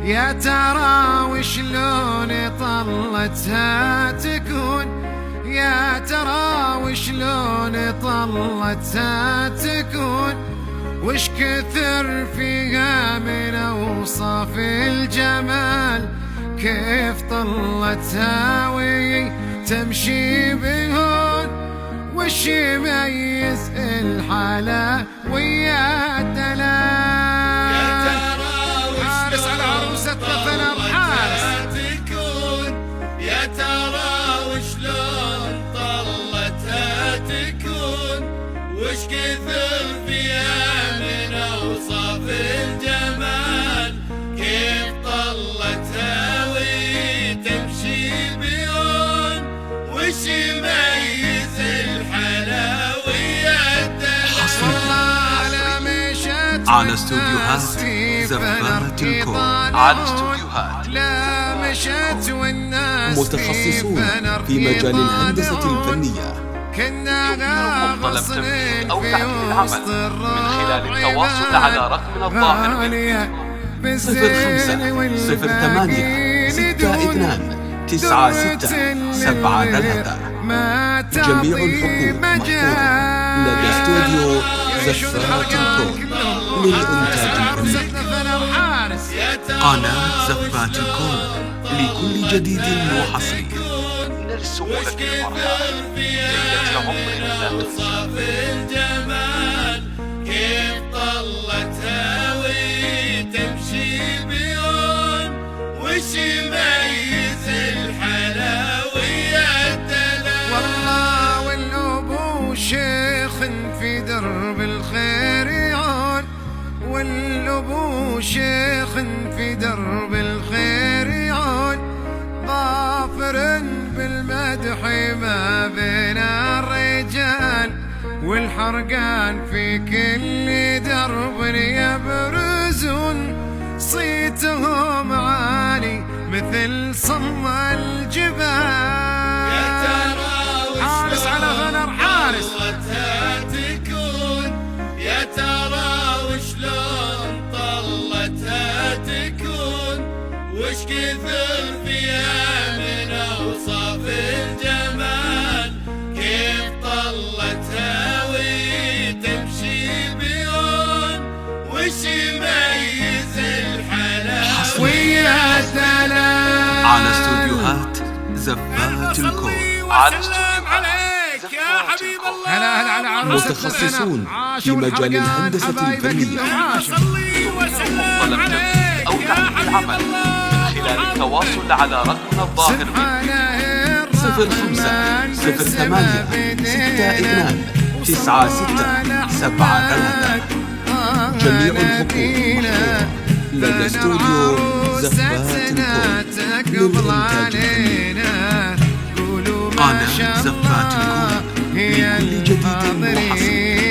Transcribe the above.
يا ترى وشلون طلتها تكون، يا ترى وشلون طلتها تكون، وش كثر فيها من اوصاف الجمال، كيف طلتها وهي تمشي بهون، وش يميز الحلا ويا الدلال. يا ترى حارس على عروستنا فنر حارس تكون، يا ترى وشلون طلتها تكون، وش كثر فيها من اوصاف الجمال، كيف طلتها وهي تمشي بيون، وش يميز الحلا ويا الدلال. والله لا مشت على استوديوهات زفات الكون، على استوديوهات لا مشت والناس متخصصون في مجال الهندسة الفنية، كنا طلب غاصين تنفيذ أو في تعديل العمل وسط من خلال التواصل على رقمنا الظاهر غالية 05-08-62-96-73. جميع الحقوق محفوظة لدى استوديو زفات الكون للإنتاج الفني. قناة زفات الكون لكل جديد وحصري. نرسم لك المرحلة ليلة عمر لا اوصاف الجمال، كيف طلتها وهي تمشي بيون، وش يميز الحلا ويا الدلال. والله والابو شيخ في درب الخير يعون، والابو شيخ في درب الخير يعون، ظافر بالمدح ما بين الرجال، والحرقان في كل درب يبرزون، صيتهم عالي مثل صم الجبال. يا ترى حارس على غنر حارس طلتها تكون، يا ترى وشلون طلتها تكون، وش كثر فيها من اوصاف الجمال، كيف طلتها وهي تمشي بيون، وش يميز الحلا ويا الدلال. على استوديوهات زفات الكون، على استوديوهات يا حبيب الله. هلا هلا على عروستنا متخصصون عاشوا في مجال والحرقان الهندسة حبايبك الفنية. عاشوا. صلي وسلم طلب تنفيذ أو تعديل العمل من خلال التواصل على رقمنا الظاهر سبحان -05-08-62-96-73. جميع الحقوق محفوظة لدى استوديو زفات الكون للإنتاج الفني. قناة زفات الكون لكل جديد وحصري.